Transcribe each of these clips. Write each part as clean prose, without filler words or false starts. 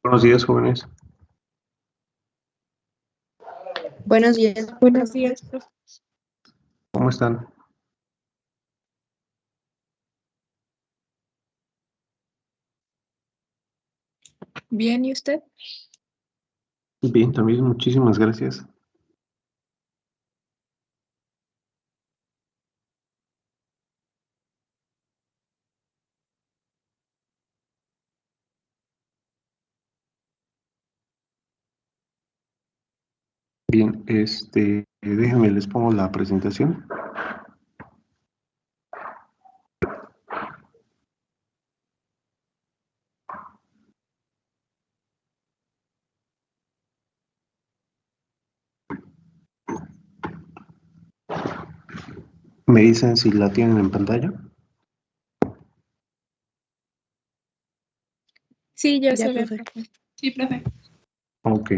Buenos días, jóvenes. Buenos días. Buenos días, profe. ¿Cómo están? Bien, ¿y usted? Bien, también, muchísimas gracias. Bien, déjenme, les pongo la presentación. Me dicen si la tienen en pantalla. Sí, ya Ya, se ve, profe. profe. Sí, profe. Ok.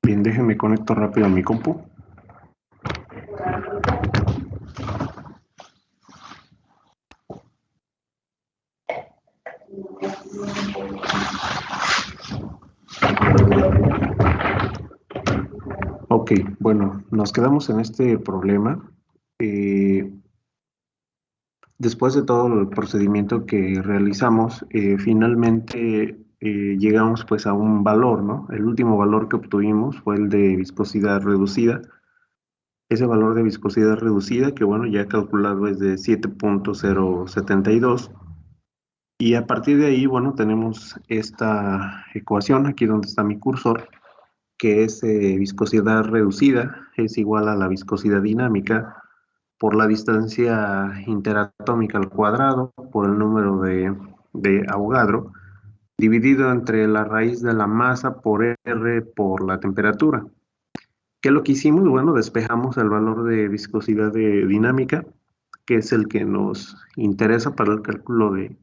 Bien, déjenme conecto rápido a mi compu. Ok, bueno, nos quedamos en este problema. Después de todo el procedimiento que realizamos, finalmente llegamos pues a un valor, ¿no? El último valor que obtuvimos fue el de viscosidad reducida. Ese valor de viscosidad reducida, que bueno, ya calculado es de 7.072. Y a partir de ahí, bueno, tenemos esta ecuación, aquí donde está mi cursor, que es viscosidad reducida, es igual a la viscosidad dinámica por la distancia interatómica al cuadrado, por el número de Avogadro, dividido entre la raíz de la masa por R por la temperatura. ¿Qué es lo que hicimos? Bueno, despejamos el valor de viscosidad dinámica, que es el que nos interesa para el cálculo de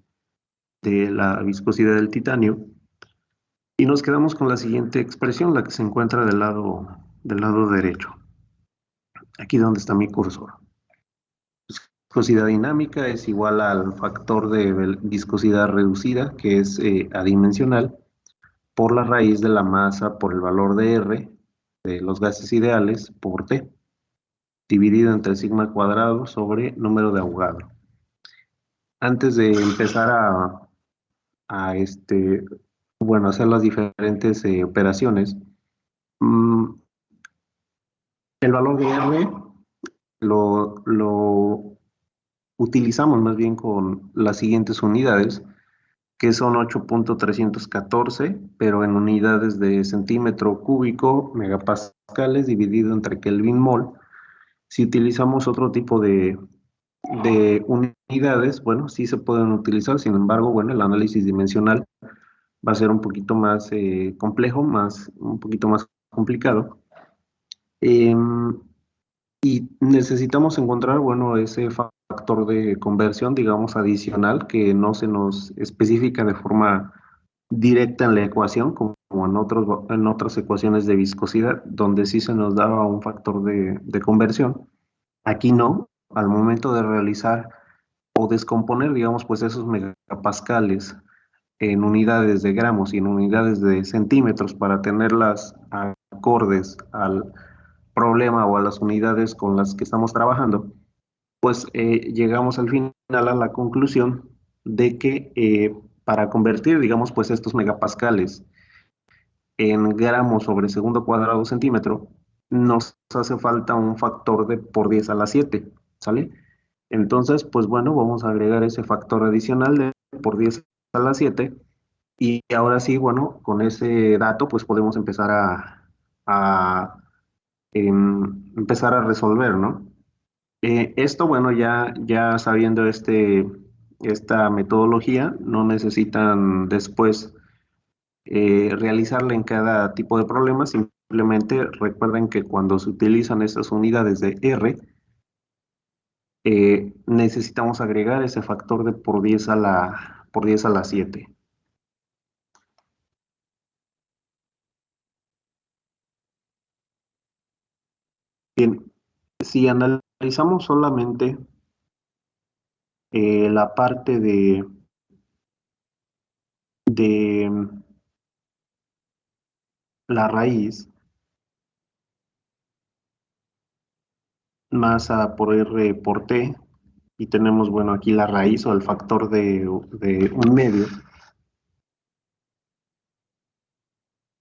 la viscosidad del titanio, y nos quedamos con la siguiente expresión, la que se encuentra del lado derecho, aquí donde está mi cursor. Viscosidad dinámica es igual al factor de viscosidad reducida, que es adimensional, por la raíz de la masa por el valor de R, de los gases ideales, por T, dividido entre sigma cuadrado sobre número de Avogadro. Antes de empezar a hacer las diferentes operaciones, el valor de R lo utilizamos más bien con las siguientes unidades, que son 8.314, pero en unidades de centímetro cúbico, megapascales, dividido entre Kelvin mol. Si utilizamos otro tipo de unidades, bueno, sí se pueden utilizar, sin embargo, bueno, el análisis dimensional va a ser un poquito más complejo, un poquito más complicado. Y necesitamos encontrar, bueno, ese factor de conversión, digamos, adicional, que no se nos especifica de forma directa en la ecuación, como en otras ecuaciones de viscosidad, donde sí se nos daba un factor de conversión. Aquí no, al momento de realizar o descomponer, digamos, pues esos megapascales en unidades de gramos y en unidades de centímetros para tenerlas acordes al problema o a las unidades con las que estamos trabajando, pues llegamos al final a la conclusión de que para convertir, digamos, pues estos megapascales en gramos sobre segundo cuadrado centímetro, nos hace falta un factor de por 10 a la 7, ¿sale? Entonces, pues bueno, vamos a agregar ese factor adicional de por 10 a la 7 y ahora sí, bueno, con ese dato pues podemos empezar a empezar a resolver, ¿no? Esto, bueno, ya sabiendo esta metodología, no necesitan después realizarla en cada tipo de problema, Simplemente recuerden que cuando se utilizan estas unidades de R, necesitamos agregar ese factor de por 10 a la 7. Bien, si analizamos solamente la parte de la raíz, masa por R por T, y tenemos, bueno, aquí la raíz o el factor de un medio,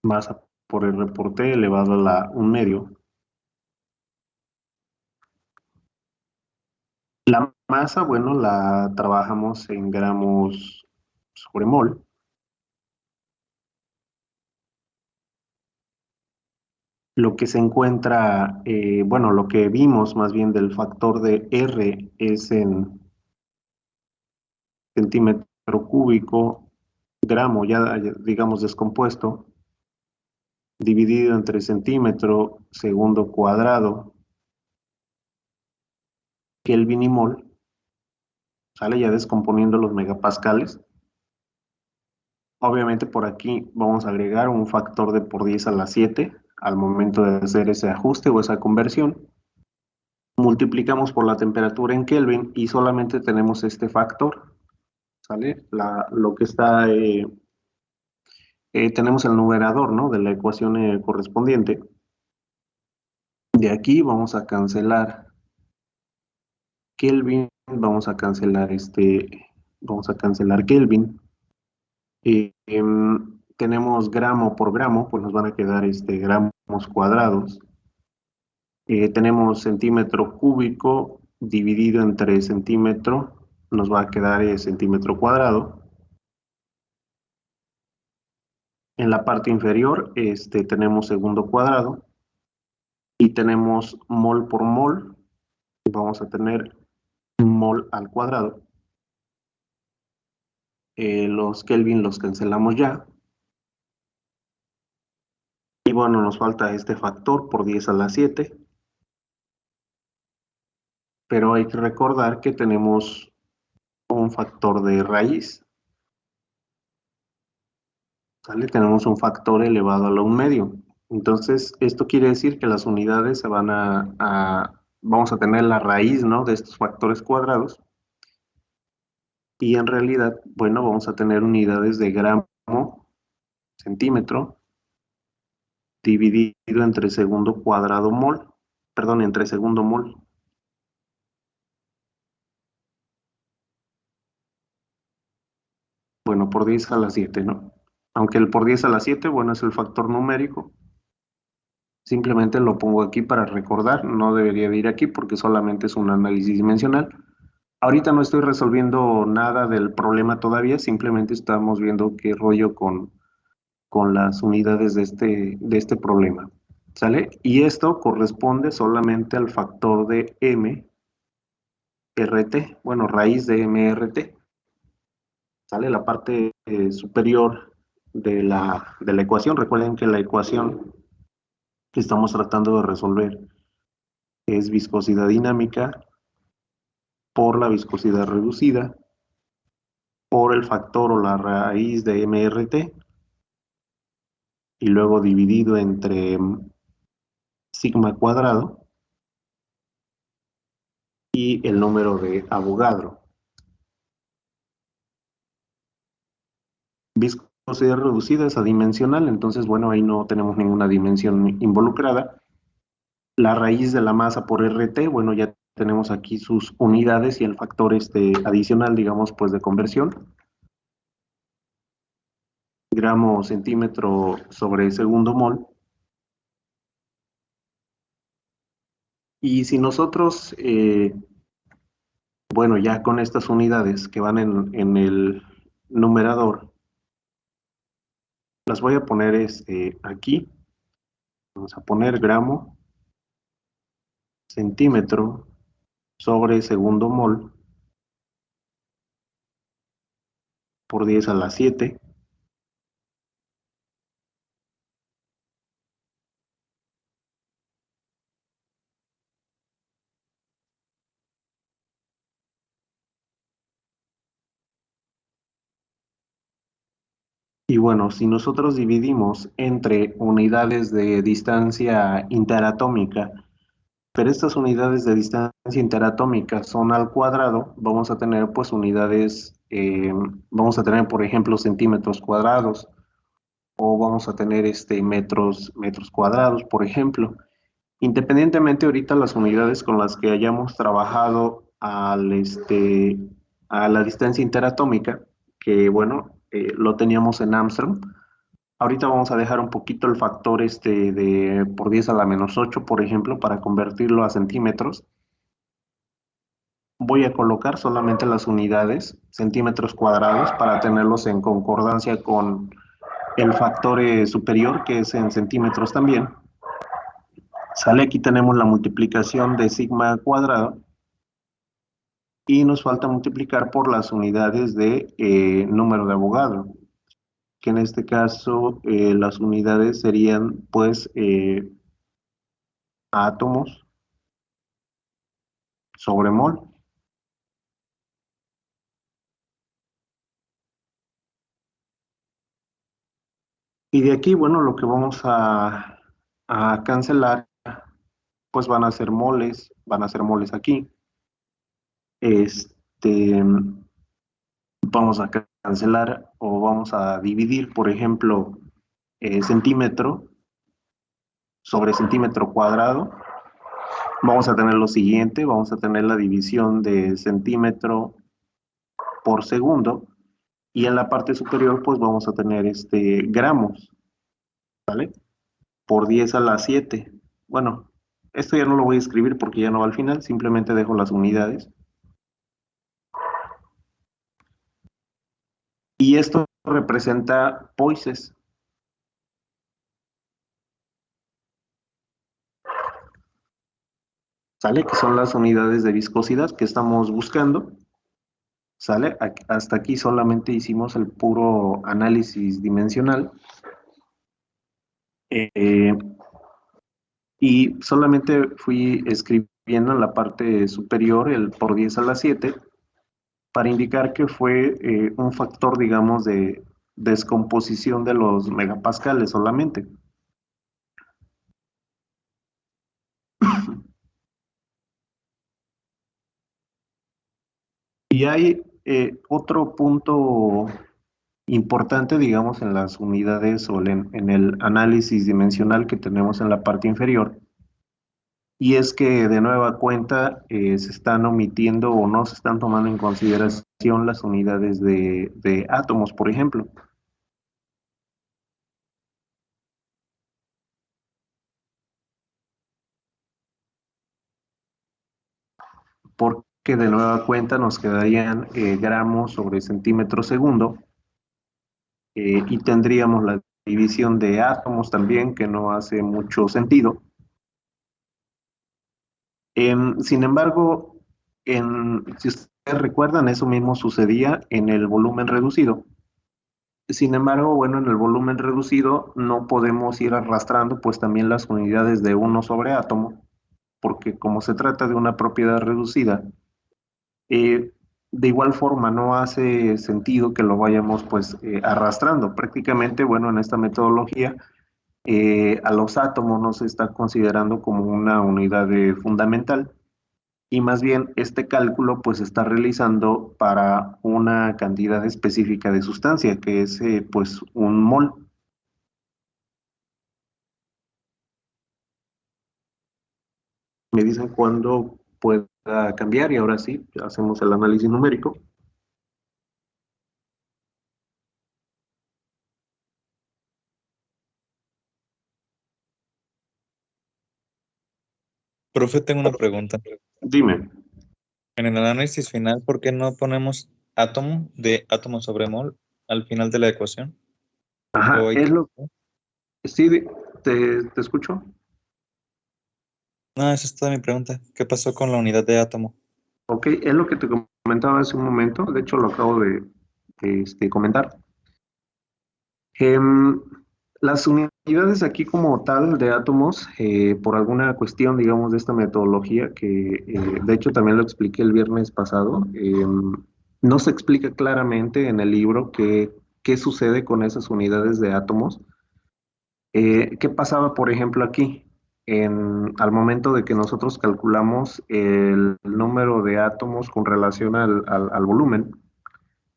masa por R por T elevado a un medio. La masa, bueno, la trabajamos en gramos sobre mol. Lo que se encuentra, bueno, lo que vimos más bien del factor de R es en centímetro cúbico, gramo ya digamos descompuesto, dividido entre centímetro, segundo cuadrado, Kelvin y mol, sale ya descomponiendo los megapascales. Obviamente por aquí vamos a agregar un factor de por 10 a la 7 al momento de hacer ese ajuste o esa conversión. Multiplicamos por la temperatura en Kelvin y solamente tenemos este factor, ¿sale? Lo que está, tenemos el numerador, ¿no? De la ecuación correspondiente. De aquí vamos a cancelar Kelvin, vamos a cancelar Kelvin. Tenemos gramo por gramo, pues nos van a quedar gramos cuadrados. Tenemos centímetro cúbico dividido entre centímetro, nos va a quedar centímetro cuadrado. En la parte inferior tenemos segundo cuadrado y tenemos mol por mol, vamos a tener mol al cuadrado. Los Kelvin los cancelamos ya. Y bueno, nos falta este factor por 10 a la 7. Pero hay que recordar que tenemos un factor de raíz, ¿sale? Tenemos un factor elevado a la 1 medio. Entonces, esto quiere decir que las unidades se van vamos a tener la raíz, ¿no? De estos factores cuadrados. Y en realidad, bueno, vamos a tener unidades de gramo, centímetro, dividido entre segundo cuadrado mol, perdón, entre segundo mol. Bueno, por 10 a la 7, ¿no? Aunque el por 10 a la 7, bueno, es el factor numérico. Simplemente lo pongo aquí para recordar, no debería de ir aquí porque solamente es un análisis dimensional. Ahorita no estoy resolviendo nada del problema todavía, simplemente estamos viendo qué rollo con las unidades de este problema. ¿Sale? Y esto corresponde solamente al factor de MRT, bueno, raíz de MRT. ¿Sale? La parte superior de la ecuación. Recuerden que la ecuación que estamos tratando de resolver es viscosidad dinámica por la viscosidad reducida por el factor o la raíz de MRT y luego dividido entre sigma cuadrado y el número de Avogadro. Viscosidad reducida es adimensional, entonces bueno, ahí no tenemos ninguna dimensión involucrada. La raíz de la masa por RT, bueno, ya tenemos aquí sus unidades y el factor adicional, digamos, pues de conversión. Gramo centímetro sobre segundo mol. Y si nosotros, bueno, ya con estas unidades que van en el numerador, las voy a poner aquí. Vamos a poner gramo, centímetro sobre segundo mol por 10 a la 7. Por 10 a la 7 Y bueno, si nosotros dividimos entre unidades de distancia interatómica, pero estas unidades de distancia interatómica son al cuadrado, vamos a tener pues unidades, vamos a tener por ejemplo centímetros cuadrados, o vamos a tener metros cuadrados, por ejemplo. Independientemente ahorita las unidades con las que hayamos trabajado a la distancia interatómica, que bueno, lo teníamos en Armstrong. Ahorita vamos a dejar un poquito el factor de por 10 a la menos 8, por ejemplo, para convertirlo a centímetros. Voy a colocar solamente las unidades, centímetros cuadrados, para tenerlos en concordancia con el factor superior, que es en centímetros también. Sale, aquí tenemos la multiplicación de sigma cuadrado y nos falta multiplicar por las unidades de número de Avogadro, que en este caso las unidades serían pues átomos sobre mol. Y de aquí, bueno, lo que vamos a cancelar, pues van a ser moles aquí. Este, vamos a cancelar o vamos a dividir, por ejemplo, centímetro sobre centímetro cuadrado. Vamos a tener lo siguiente, vamos a tener la división de centímetro por segundo, y en la parte superior pues vamos a tener gramos, ¿vale? Por 10 a la 7. Bueno, esto ya no lo voy a escribir porque ya no va al final, simplemente dejo las unidades. Y esto representa poises. ¿Sale? Que son las unidades de viscosidad que estamos buscando. ¿Sale? Hasta aquí solamente hicimos el puro análisis dimensional. Y solamente fui escribiendo en la parte superior el por 10 a la 7 para indicar que fue un factor, digamos, de descomposición de los megapascales solamente. Y hay otro punto importante, digamos, en las unidades o en el análisis dimensional que tenemos en la parte inferior, y es que de nueva cuenta se están omitiendo o no se están tomando en consideración las unidades de átomos, por ejemplo. Porque de nueva cuenta nos quedarían gramos sobre centímetro segundo, y tendríamos la división de átomos también, que no hace mucho sentido. Sin embargo, si ustedes recuerdan, eso mismo sucedía en el volumen reducido. Sin embargo, bueno, en el volumen reducido no podemos ir arrastrando pues también las unidades de uno sobre átomo, porque como se trata de una propiedad reducida, eh, de igual forma no hace sentido que lo vayamos pues arrastrando. Prácticamente, bueno, en esta metodología a los átomos no se está considerando como una unidad fundamental, y más bien este cálculo pues se está realizando para una cantidad específica de sustancia, que es pues un mol. Me dicen cuándo pueda cambiar y ahora sí, hacemos el análisis numérico. Profe, tengo una pregunta. Dime. En el análisis final, ¿por qué no ponemos átomo sobre mol al final de la ecuación? Ajá, ¿O hay es que- lo... Sí, te escucho. No, esa es toda mi pregunta. ¿Qué pasó con la unidad de átomo? Ok, es lo que te comentaba hace un momento, de hecho lo acabo de comentar. Em, las unidades aquí como tal de átomos, por alguna cuestión, digamos, de esta metodología, que de hecho también lo expliqué el viernes pasado, no se explica claramente en el libro que qué sucede con esas unidades de átomos. ¿Qué pasaba, por ejemplo, aquí? Al momento de que nosotros calculamos el número de átomos con relación al volumen,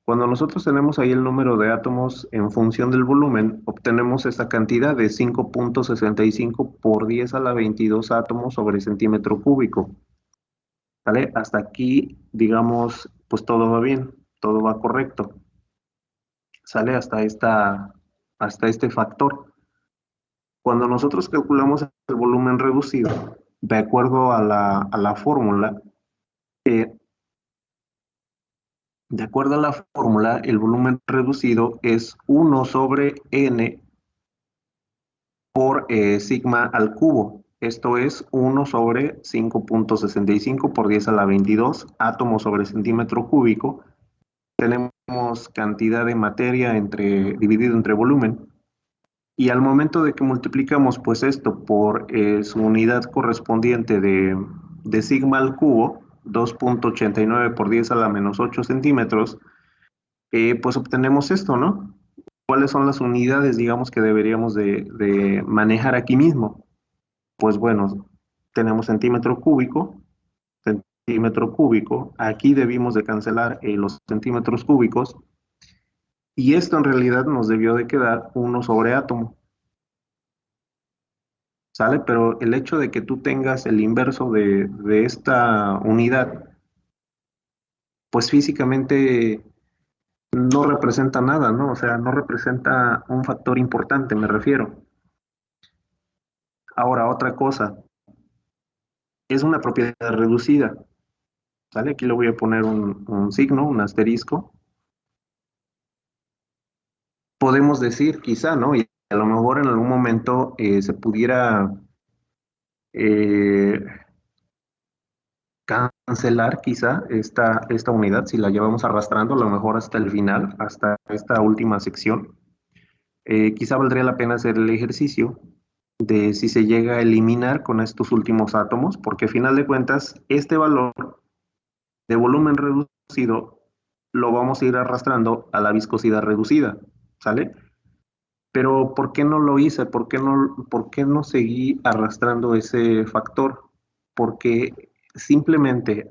cuando nosotros tenemos ahí el número de átomos en función del volumen, obtenemos esta cantidad de 5.65 por 10 a la 22 átomos sobre centímetro cúbico. ¿Vale? Hasta aquí, digamos, pues todo va bien, todo va correcto. Sale hasta este factor. Cuando nosotros calculamos el volumen reducido, de acuerdo a la fórmula, el volumen reducido es 1 sobre n por sigma al cubo. Esto es 1 sobre 5.65 por 10 a la 22 átomos sobre centímetro cúbico. Tenemos cantidad de materia dividido entre volumen. Y al momento de que multiplicamos pues esto por su unidad correspondiente de sigma al cubo, 2.89 por 10 a la menos 8 centímetros, pues obtenemos esto, ¿no? ¿Cuáles son las unidades, digamos, que deberíamos de manejar aquí mismo? Pues bueno, tenemos centímetro cúbico, aquí debimos de cancelar los centímetros cúbicos, y esto en realidad nos debió de quedar 1 sobre átomo. ¿Sale? Pero el hecho de que tú tengas el inverso de esta unidad, pues físicamente no representa nada, ¿no? O sea, no representa un factor importante, me refiero. Ahora, otra cosa, es una propiedad reducida, ¿sale? Aquí le voy a poner un signo, un asterisco. Podemos decir, quizá, ¿no? Y a lo mejor en algún momento se pudiera eh, cancelar quizá esta unidad si la llevamos arrastrando a lo mejor hasta el final, hasta esta última sección. Quizá valdría la pena hacer el ejercicio de si se llega a eliminar con estos últimos átomos, porque a final de cuentas este valor de volumen reducido lo vamos a ir arrastrando a la viscosidad reducida, ¿sale? Pero ¿por qué no lo hice? Por qué no seguí arrastrando ese factor? Porque simplemente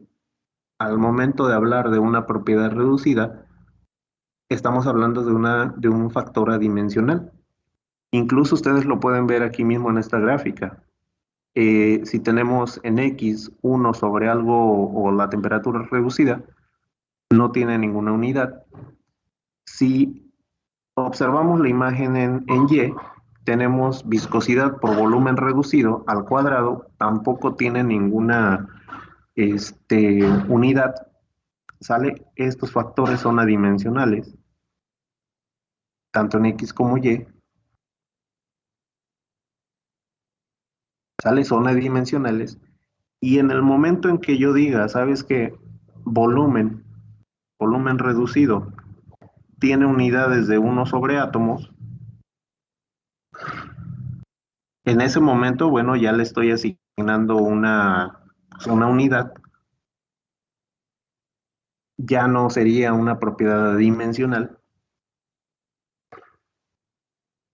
al momento de hablar de una propiedad reducida, estamos hablando de un factor adimensional. Incluso ustedes lo pueden ver aquí mismo en esta gráfica. Si tenemos en X 1 sobre algo o la temperatura reducida, no tiene ninguna unidad. Si observamos la imagen en Y, tenemos viscosidad por volumen reducido al cuadrado, tampoco tiene ninguna unidad. ¿Sale? Estos factores son adimensionales, tanto en X como Y. ¿Sale? Son adimensionales. Y en el momento en que yo diga, ¿sabes qué? Volumen, volumen reducido, tiene unidades de 1 sobre átomos, en ese momento, bueno, ya le estoy asignando una unidad, ya no sería una propiedad adimensional.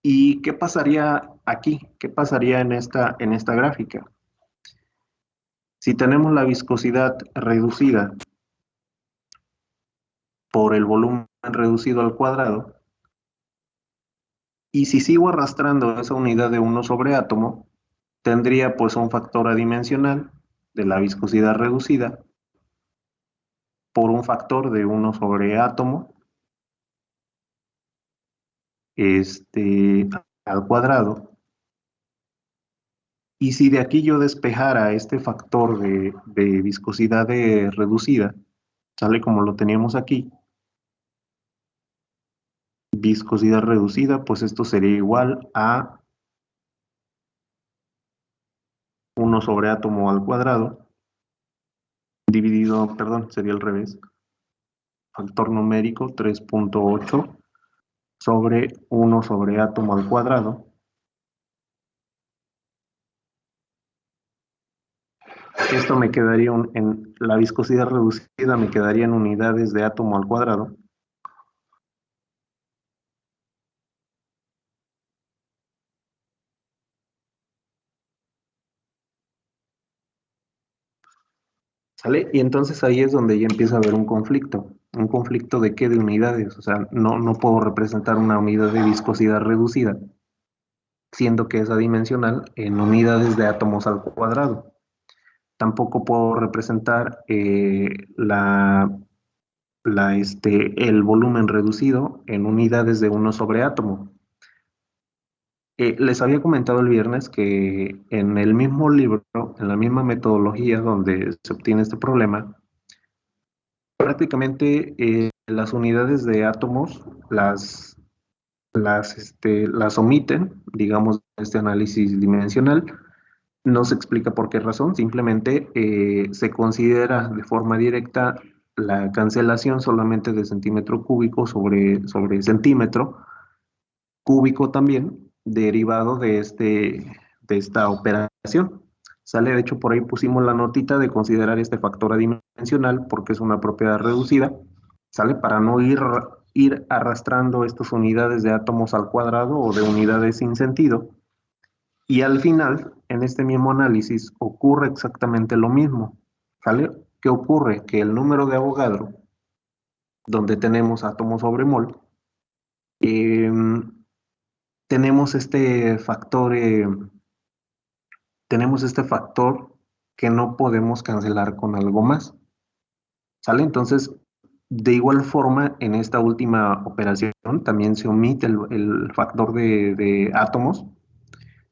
¿Y qué pasaría aquí? ¿Qué pasaría en esta gráfica? Si tenemos la viscosidad reducida por el volumen reducido al cuadrado, y si sigo arrastrando esa unidad de 1 sobre átomo, tendría pues un factor adimensional de la viscosidad reducida por un factor de 1 sobre átomo al cuadrado. Y si de aquí yo despejara este factor de viscosidad reducida, sale como lo teníamos aquí, viscosidad reducida, pues esto sería igual a 1 sobre átomo al cuadrado, dividido, perdón, sería al revés, factor numérico 3.8 sobre 1 sobre átomo al cuadrado. Esto me quedaría en la viscosidad reducida, me quedaría en unidades de átomo al cuadrado. ¿Sale? Y entonces ahí es donde ya empieza a haber un conflicto. ¿Un conflicto de qué? De unidades. O sea, no puedo representar una unidad de viscosidad reducida, siendo que es adimensional, en unidades de átomos al cuadrado. Tampoco puedo representar el volumen reducido en unidades de 1 sobre átomo. Les había comentado el viernes que en el mismo libro, en la misma metodología donde se obtiene este problema, prácticamente las unidades de átomos las omiten, digamos, de este análisis dimensional. No se explica por qué razón, simplemente se considera de forma directa la cancelación solamente de centímetro cúbico sobre centímetro cúbico también, derivado de esta operación. Sale, de hecho, por ahí pusimos la notita de considerar este factor adimensional porque es una propiedad reducida, sale para no ir arrastrando estas unidades de átomos al cuadrado o de unidades sin sentido. Y al final, en este mismo análisis, ocurre exactamente lo mismo. ¿Sale? ¿Qué ocurre? Que el número de Avogadro, donde tenemos átomos sobre mol, eh, tenemos tenemos este factor que no podemos cancelar con algo más. ¿Sale? Entonces, de igual forma, en esta última operación también se omite el factor de átomos,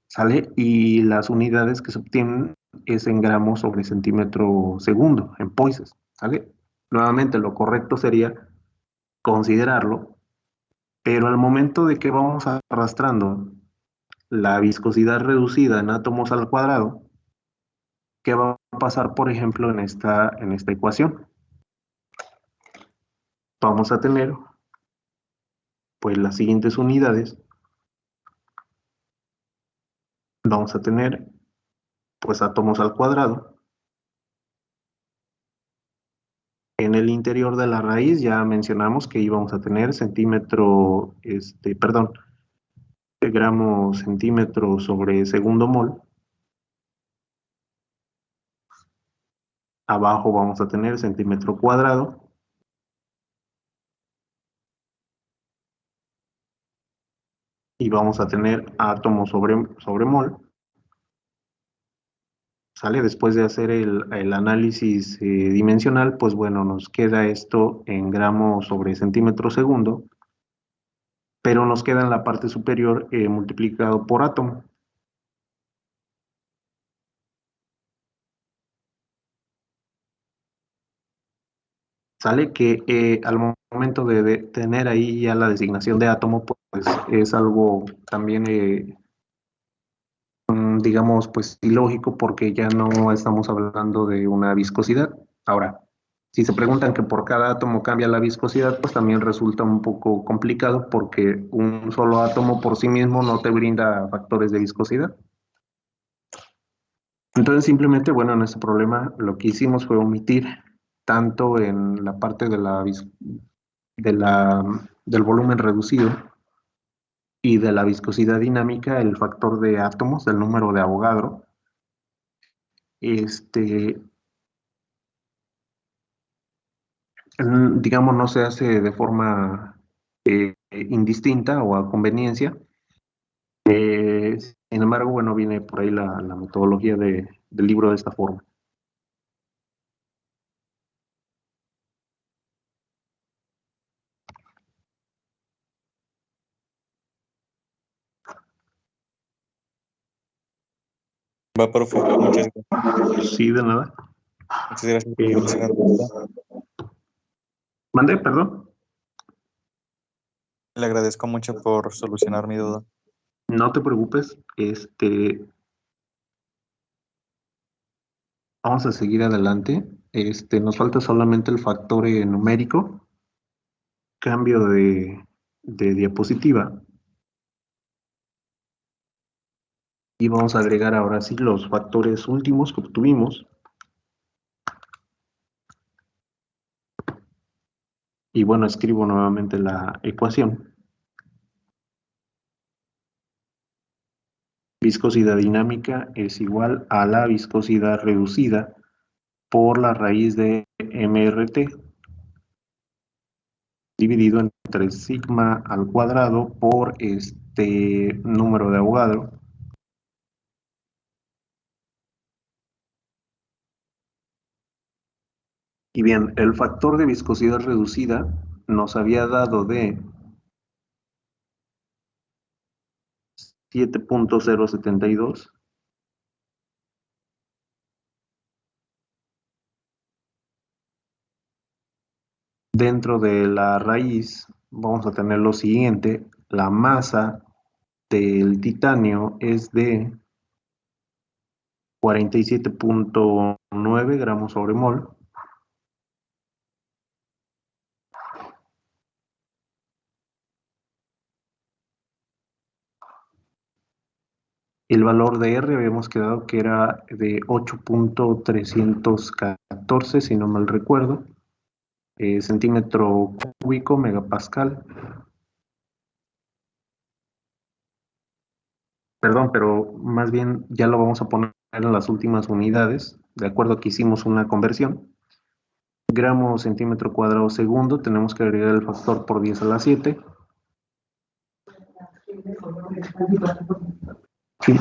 ¿sale? Y las unidades que se obtienen es en gramos sobre centímetro segundo, en poises, ¿sale? Nuevamente, lo correcto sería considerarlo, pero al momento de que vamos arrastrando la viscosidad reducida en átomos al cuadrado, ¿qué va a pasar, por ejemplo, en esta ecuación? Vamos a tener, pues, las siguientes unidades. Vamos a tener, pues, átomos al cuadrado. En el interior de la raíz ya mencionamos que íbamos a tener gramo centímetro sobre segundo mol. Abajo vamos a tener centímetro cuadrado. Y vamos a tener átomos sobre mol. ¿Sale? Después de hacer el análisis dimensional, pues bueno, nos queda esto en gramos sobre centímetro segundo, pero nos queda en la parte superior multiplicado por átomo. ¿Sale? Que al momento de tener ahí ya la designación de átomo, pues es algo también, digamos, pues ilógico porque ya no estamos hablando de una viscosidad. Ahora, si se preguntan que por cada átomo cambia la viscosidad, pues también resulta un poco complicado porque un solo átomo por sí mismo no te brinda factores de viscosidad. Entonces simplemente, bueno, en este problema lo que hicimos fue omitir tanto en la parte del volumen reducido y de la viscosidad dinámica el factor de átomos, el número de Avogadro. Digamos, no se hace de forma indistinta o a conveniencia. Sin embargo, bueno, viene por ahí la metodología del libro de esta forma. Va, profe. Muchas gracias. Sí, de nada. Muchas gracias por solucionar mi duda. ¿Mande? Perdón. Le agradezco mucho por solucionar mi duda. No te preocupes. Vamos a seguir adelante. Nos falta solamente el factor numérico. Cambio de diapositiva. Y vamos a agregar ahora sí los factores últimos que obtuvimos. Y bueno, escribo nuevamente la ecuación. Viscosidad dinámica es igual a la viscosidad reducida por la raíz de MRT dividido entre sigma al cuadrado por este número de Avogadro. Y bien, el factor de viscosidad reducida nos había dado de 7.072. Dentro de la raíz vamos a tener lo siguiente: la masa del titanio es de 47.9 gramos sobre mol. El valor de R habíamos quedado que era de 8.314, si no mal recuerdo, centímetro cúbico megapascal. Perdón, pero más bien ya lo vamos a poner en las últimas unidades, de acuerdo a que hicimos una conversión. Gramo centímetro cuadrado segundo, tenemos que agregar el factor por 10 a la 7. Sí.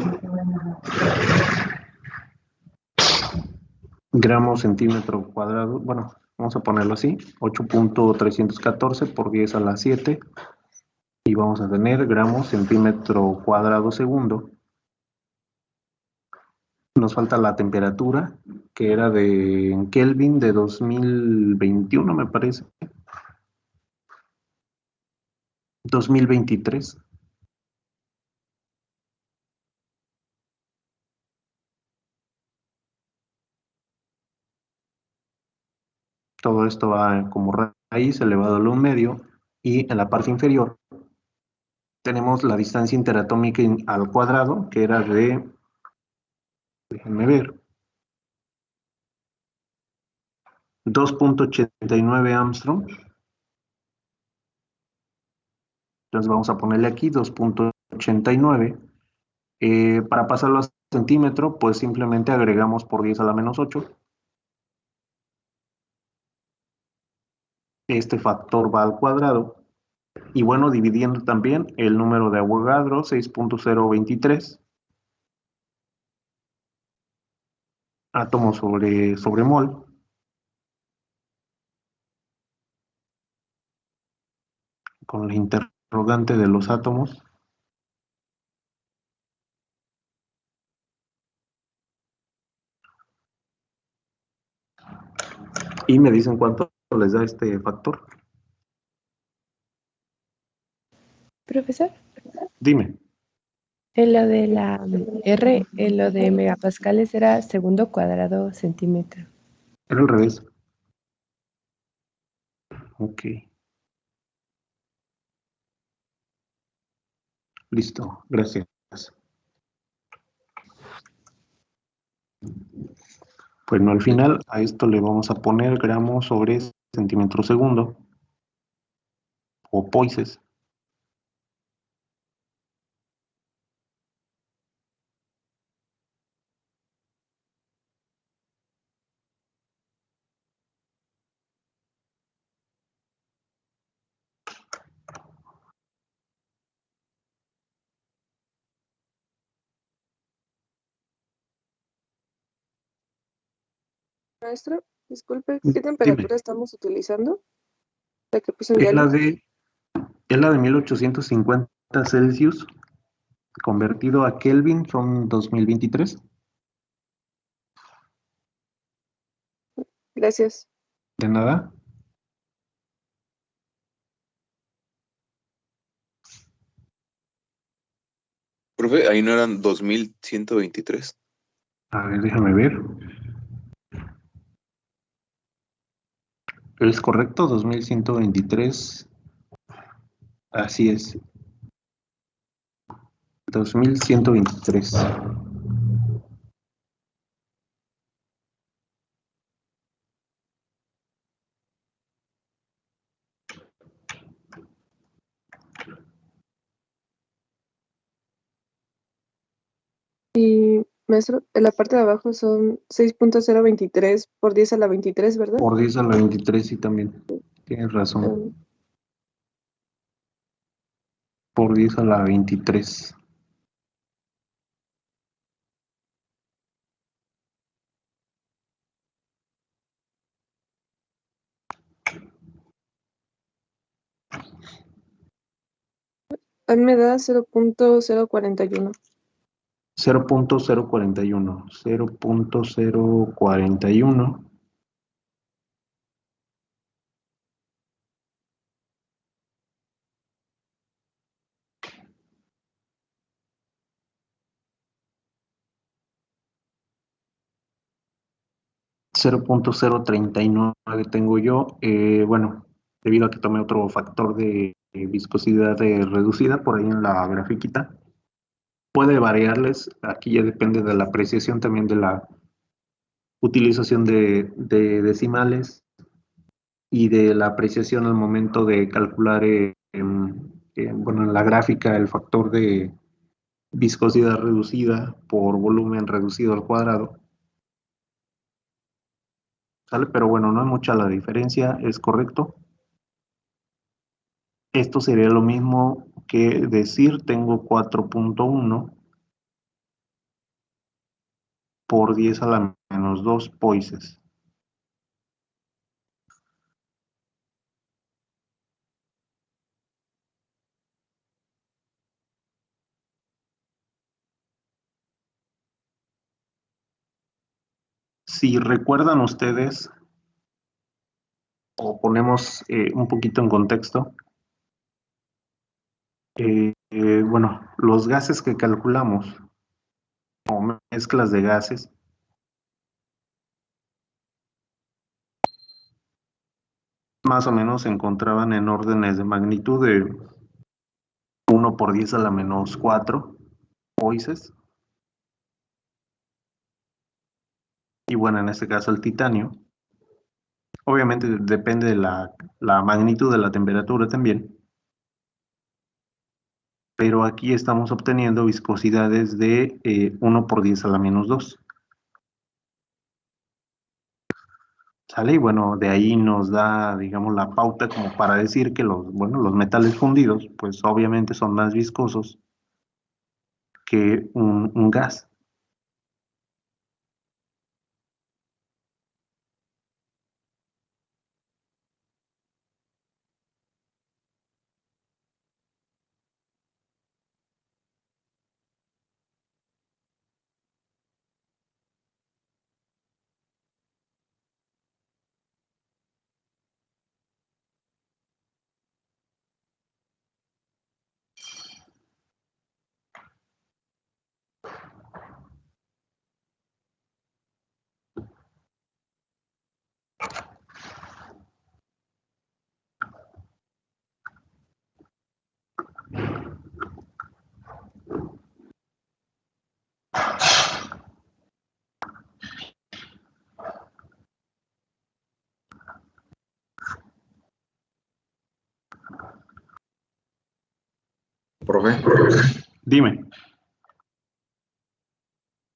Gramo centímetro cuadrado, bueno, vamos a ponerlo así, 8.314 por 10 a la 7. Y vamos a tener gramos centímetro cuadrado segundo. Nos falta la temperatura, que era de Kelvin de 2021, me parece. 2023. Todo esto va como raíz elevado a 1/2, y en la parte inferior tenemos la distancia interatómica al cuadrado, que era de, déjenme ver, 2.89 Armstrong. Entonces vamos a ponerle aquí 2.89. Para pasarlo a centímetro, pues simplemente agregamos por 10 a la menos 8. Este factor va al cuadrado. Y bueno, dividiendo también el número de Avogadro, 6.023 átomos sobre mol. Con la interrogante de los átomos. Y me dicen cuánto les da este factor. Profesor, Dime. en lo de la R, en lo de megapascales era segundo cuadrado centímetro. Era al revés. Ok. Listo. Gracias. Bueno, al final a esto le vamos a poner gramos sobre centímetro segundo. O poises. Maestro, disculpe, ¿qué Dime. temperatura estamos utilizando? La que puso en Es la diálogo. de 1850 Celsius. Convertido a Kelvin son 2023. Gracias. De nada. Profe, ahí no eran 2123. A ver, déjame ver. ¿Es correcto? 2123. Así es. 2123. Y Maestro, en la parte de abajo son 6.023 por 10 a la 23, ¿verdad? Por 10 a la 23, sí, también. Tienes razón. Um, Por 10 a la 23. a mí me da 0.041. 0.041. 0.041. .039 tengo yo. Bueno, debido a que tomé otro factor de viscosidad reducida por ahí en la grafiquita. Puede variarles, aquí ya depende de la apreciación también de la utilización de decimales y de la apreciación al momento de calcular, bueno, en la gráfica el factor de viscosidad reducida por volumen reducido al cuadrado. ¿Sale? Pero bueno, no es mucha la diferencia, es correcto. Esto sería lo mismo que decir tengo 4.1 por 10 a la menos 2 poises. Si recuerdan ustedes, o ponemos un poquito en contexto, bueno, los gases que calculamos, o mezclas de gases, más o menos se encontraban en órdenes de magnitud de 1 por 10 a la menos 4 poises. Y bueno, en este caso el titanio. Obviamente depende de la magnitud de la temperatura también. Pero aquí estamos obteniendo viscosidades de 1 por 10 a la menos 2. ¿Sale? Y bueno, de ahí nos da, digamos, la pauta como para decir que los metales fundidos, pues obviamente son más viscosos que un gas. Profe, Dime.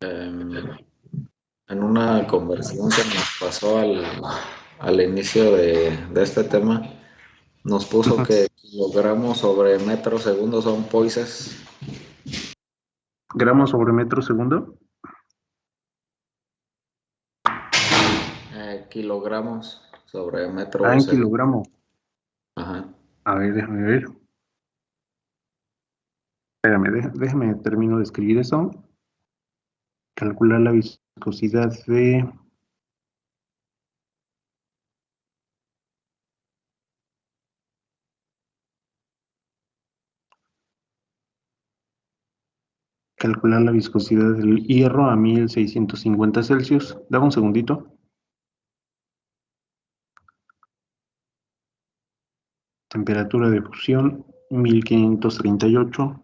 en una conversación que nos pasó al inicio de este tema, nos puso que kilogramos sobre metro segundo son poises. ¿Gramos sobre metro segundo? Kilogramos sobre metro En segundo. kilogramo. Ajá. A ver, déjame ver. Espérame, déjame termino de escribir eso. Calcular la viscosidad de... Calcular la viscosidad del hierro a 1650 Celsius. Dame un segundito. Temperatura de fusión 1538.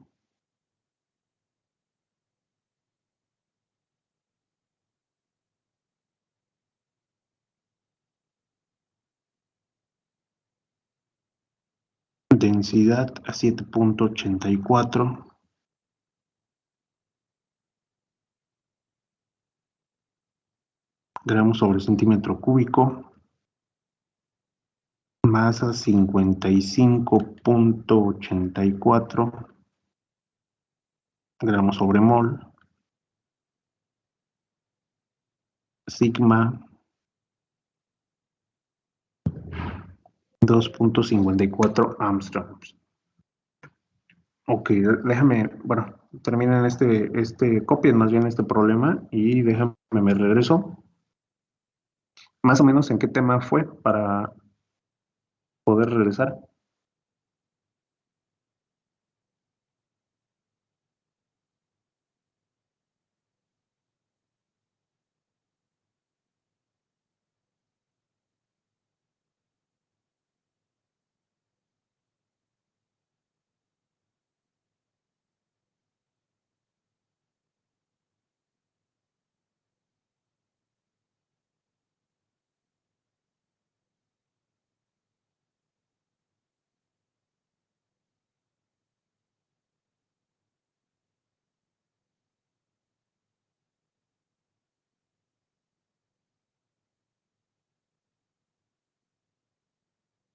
Densidad a 7.84. gramos sobre centímetro cúbico, masa 55.84 gramos sobre mol, sigma 2.54 Armstrongs. Ok, déjame, bueno, terminen copien más bien este problema y déjame, me regreso. Más o menos en qué tema fue para poder regresar.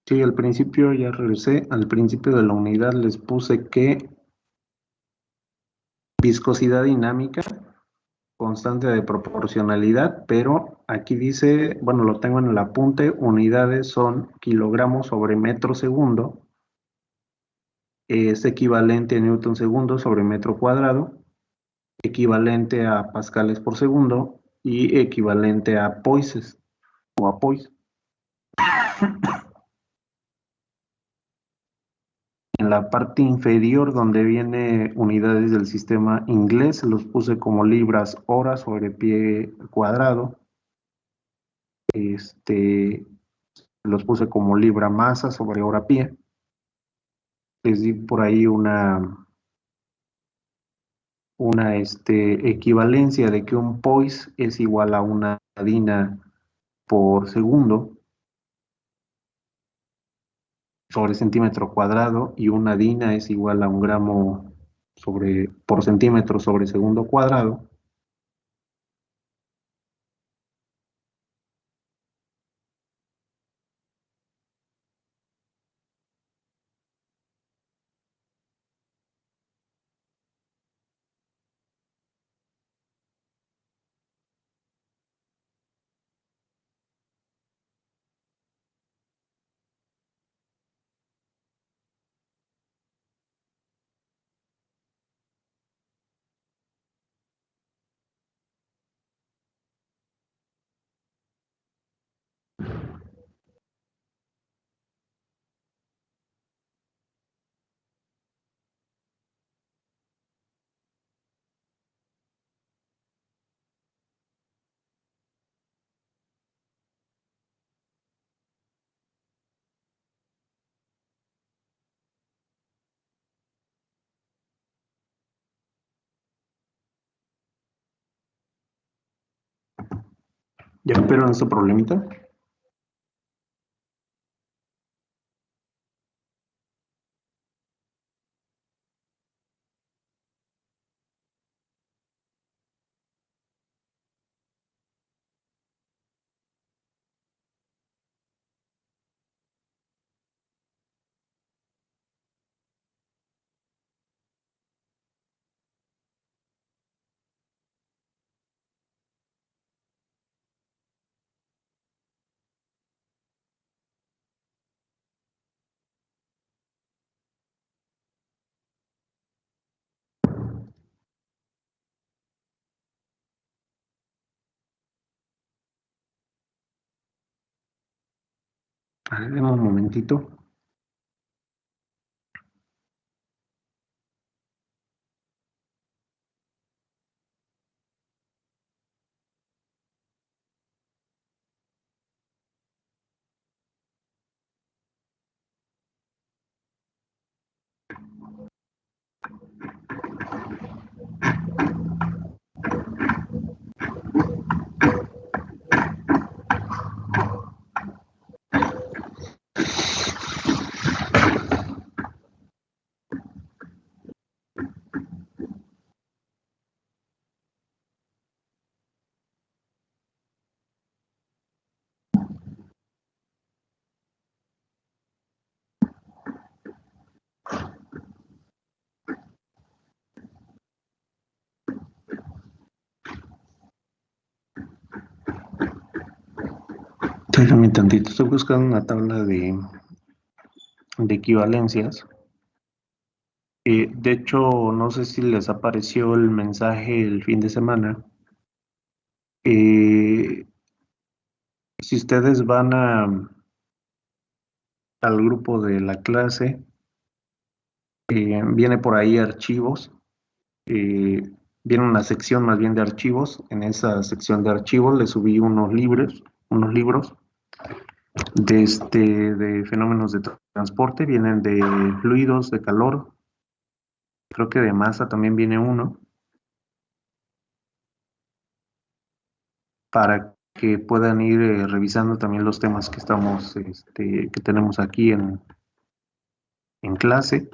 Sí, al principio ya regresé. Al principio de la unidad les puse que viscosidad dinámica, constante de proporcionalidad, pero aquí dice, bueno, lo tengo en el apunte, unidades son kilogramos sobre metro segundo, es equivalente a newton segundo sobre metro cuadrado, equivalente a pascales por segundo y equivalente a poises o a pois. En la parte inferior donde viene unidades del sistema inglés, los puse como libras hora sobre pie cuadrado. Los puse como libra masa sobre hora pie. Les di por ahí una equivalencia de que un poise es igual a una dina por segundo sobre centímetro cuadrado y una dina es igual a un gramo por centímetro sobre segundo cuadrado. ¿Ya supieron este problemita? A ver, dame un momentito. Déjame tantito, estoy buscando una tabla de equivalencias. De hecho, no sé si les apareció el mensaje el fin de semana. Si ustedes van al grupo de la clase, viene por ahí archivos, viene una sección más bien de archivos. En esa sección de archivos les subí unos libros de fenómenos de transporte, vienen de fluidos, de calor, creo que de masa también viene uno, para que puedan ir revisando también los temas que estamos, que tenemos aquí en clase.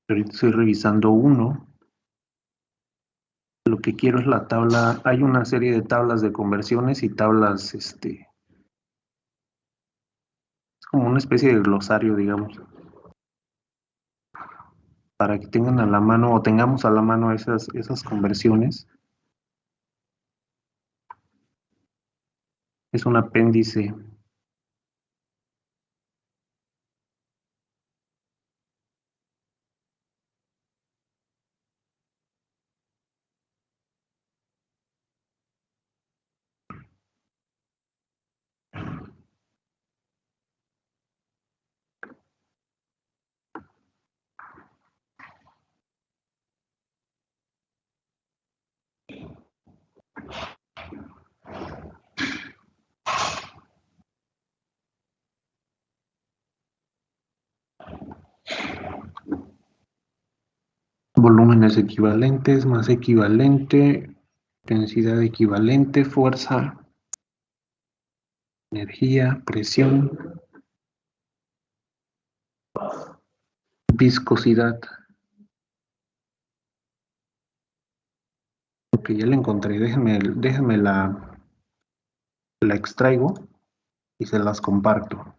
Ahorita estoy revisando uno. Lo que quiero es la tabla, hay una serie de tablas de conversiones y tablas, es como una especie de glosario, digamos, para que tengan a la mano o tengamos a la mano esas conversiones. Es un apéndice. Volúmenes equivalentes, masa equivalente, densidad equivalente, fuerza, energía, presión, viscosidad. Ok, ya la encontré, déjenme la extraigo y se las comparto.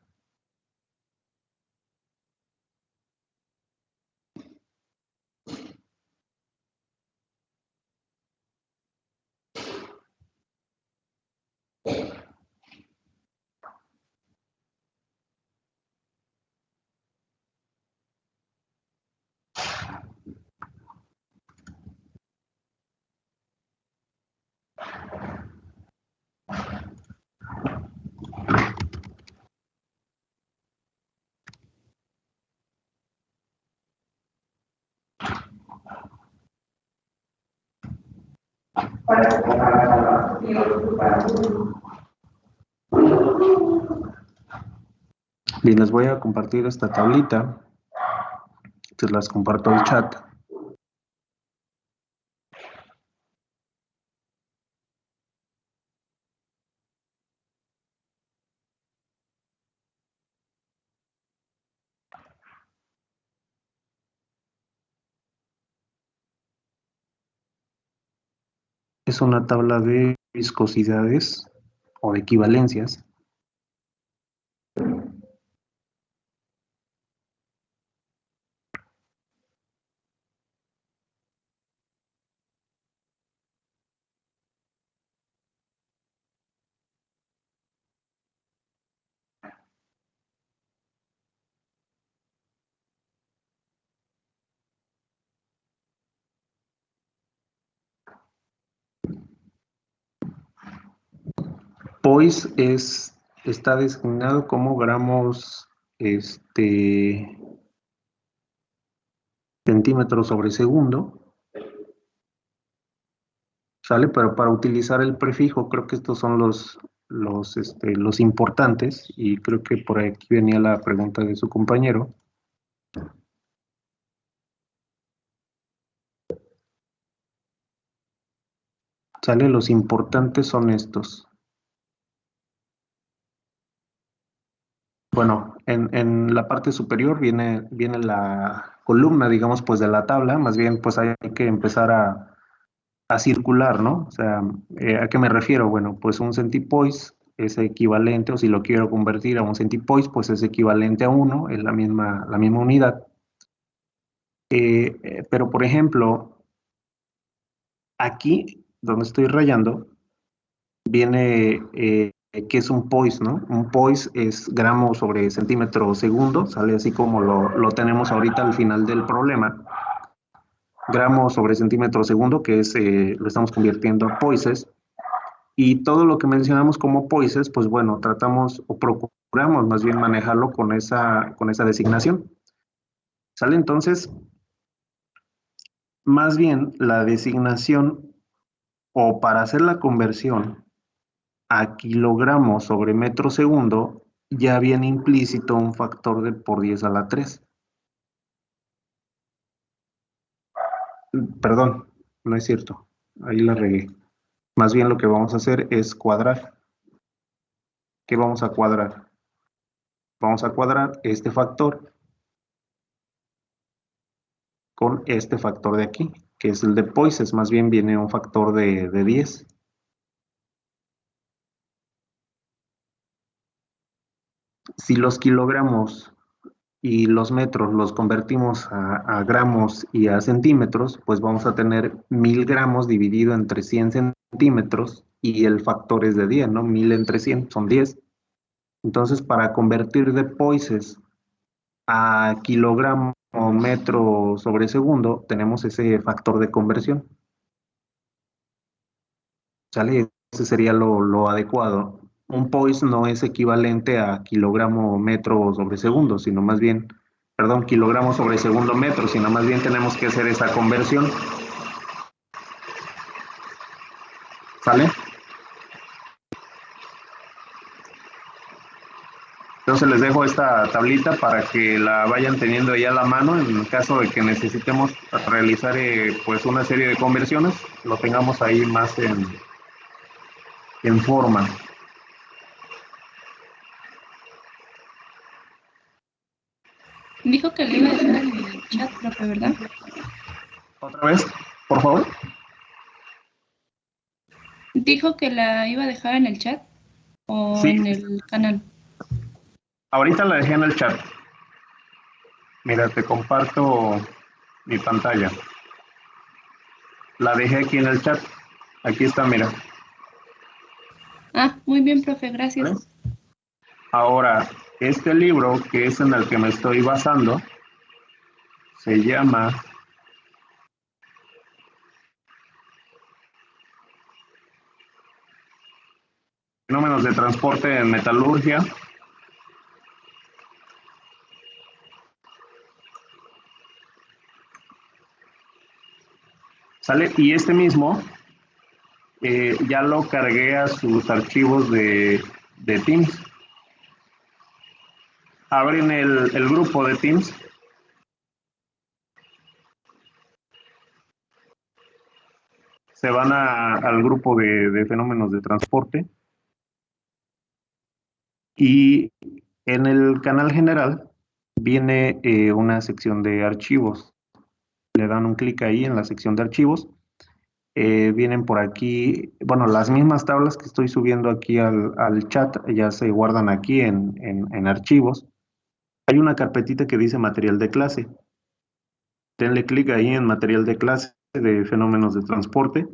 Bien, les voy a compartir esta tablita. Se las comparto al chat. Es una tabla de viscosidades o de equivalencias. Poise está designado como gramos centímetros sobre segundo. ¿Sale? Pero para utilizar el prefijo, creo que estos son los importantes, y creo que por aquí venía la pregunta de su compañero. ¿Sale? Los importantes son estos. Bueno, en la parte superior viene la columna, digamos, pues de la tabla. Más bien, pues hay que empezar a circular, ¿no? O sea, ¿a qué me refiero? Bueno, pues un centipoise es equivalente, o si lo quiero convertir a un centipoise, pues es equivalente a 1, es la misma unidad. Pero, por ejemplo, aquí, donde estoy rayando, viene que es un poise, ¿no? Un poise es gramo sobre centímetro segundo, sale así como lo tenemos ahorita al final del problema. Gramo sobre centímetro segundo, que es, lo estamos convirtiendo a poises. Y todo lo que mencionamos como poises, pues bueno, tratamos o procuramos más bien manejarlo con esa designación. ¿Sale? Entonces, más bien la designación o para hacer la conversión a kilogramos sobre metro segundo, ya viene implícito un factor de por 10 a la 3. Perdón, no es cierto, ahí la regué. Más bien lo que vamos a hacer es cuadrar. ¿Qué vamos a cuadrar? Vamos a cuadrar este factor con este factor de aquí, que es el de Poisses, más bien viene un factor de 10. Si los kilogramos y los metros los convertimos a gramos y a centímetros, pues vamos a tener 1000 gramos dividido entre 100 centímetros y el factor es de 10, ¿no? 1000 entre 100 son 10. Entonces, para convertir de Poisses a kilogramo o metro sobre segundo, tenemos ese factor de conversión. ¿Sale? Ese sería lo adecuado. Un poise no es equivalente a kilogramo o metro sobre segundo, sino más bien, perdón, kilogramo sobre segundo metro, sino más bien tenemos que hacer esa conversión. ¿Sale? Entonces les dejo esta tablita para que la vayan teniendo ya a la mano en caso de que necesitemos realizar pues una serie de conversiones, lo tengamos ahí más en forma. Dijo que le iba a dejar en el chat, profe, ¿verdad? Otra vez, por favor. Dijo que la iba a dejar en el chat o Sí. en el canal. Ahorita la dejé en el chat. Mira, te comparto mi pantalla. La dejé aquí en el chat. Aquí está, mira. Ah, muy bien, profe, gracias. ¿Vale? Ahora, este libro, que es en el que me estoy basando, se llama Fenómenos de transporte en metalurgia. ¿Sale? Y este mismo ya lo cargué a sus archivos de Teams. Abren el grupo de Teams. Se van al grupo de fenómenos de transporte. Y en el canal general viene una sección de archivos. Le dan un clic ahí en la sección de archivos. Vienen por aquí, bueno, las mismas tablas que estoy subiendo aquí al chat ya se guardan aquí en archivos. Hay una carpetita que dice material de clase. Denle clic ahí en material de clase de fenómenos de transporte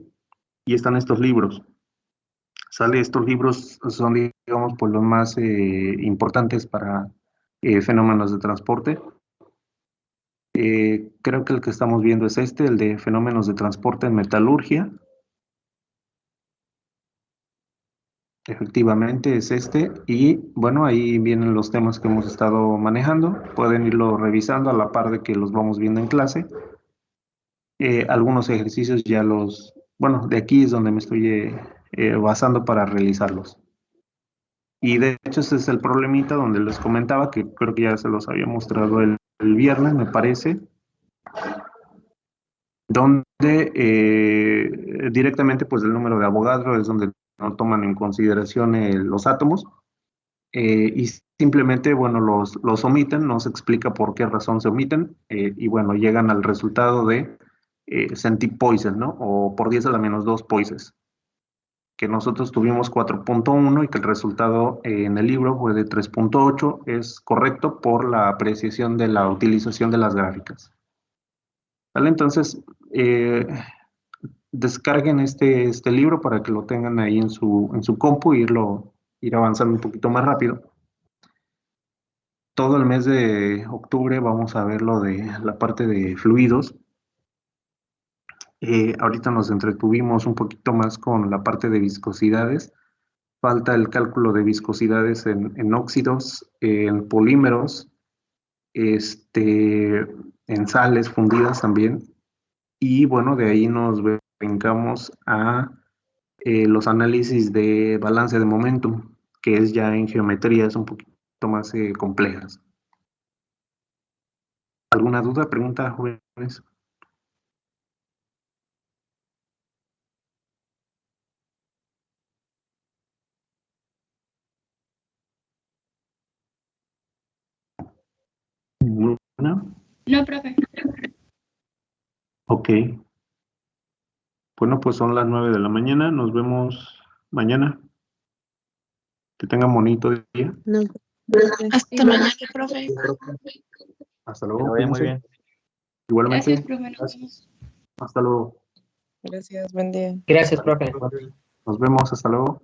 y están estos libros. Sale, estos libros son, digamos, pues los más importantes para fenómenos de transporte. Creo que el que estamos viendo es este, el de fenómenos de transporte en metalurgia. Efectivamente es este y bueno, ahí vienen los temas que hemos estado manejando. Pueden irlo revisando a la par de que los vamos viendo en clase. Algunos ejercicios ya bueno, de aquí es donde me estoy basando para realizarlos. Y de hecho ese es el problemita donde les comentaba, que creo que ya se los había mostrado el viernes, me parece, donde directamente pues el número de Avogadro es donde no toman en consideración los átomos y simplemente, bueno, los omiten, no se explica por qué razón se omiten y bueno, llegan al resultado de centipoises, ¿no? O por 10 a la menos 2 poises, que nosotros tuvimos 4.1 y que el resultado en el libro fue de 3.8, es correcto por la apreciación de la utilización de las gráficas. ¿Vale? Entonces, descarguen este libro para que lo tengan ahí en su compu y ir avanzando un poquito más rápido. Todo el mes de octubre vamos a ver lo de la parte de fluidos. Ahorita nos entretuvimos un poquito más con la parte de viscosidades. Falta el cálculo de viscosidades en óxidos, en polímeros, en sales fundidas también. Y bueno, de ahí nos brincamos a los análisis de balance de momentum, que es ya en geometrías un poquito más complejas. ¿Alguna duda, pregunta, jóvenes? ¿Ninguna? No, profe. Ok. Bueno, pues son las 9 de la mañana. Nos vemos mañana. Que tengan bonito día. No, Hasta mañana, profe. Hasta Que luego. vaya muy Cuídense. bien. Igualmente. Gracias, profe. Nos vemos. Hasta luego. Gracias, buen día. Gracias, profe. Nos vemos. Hasta luego.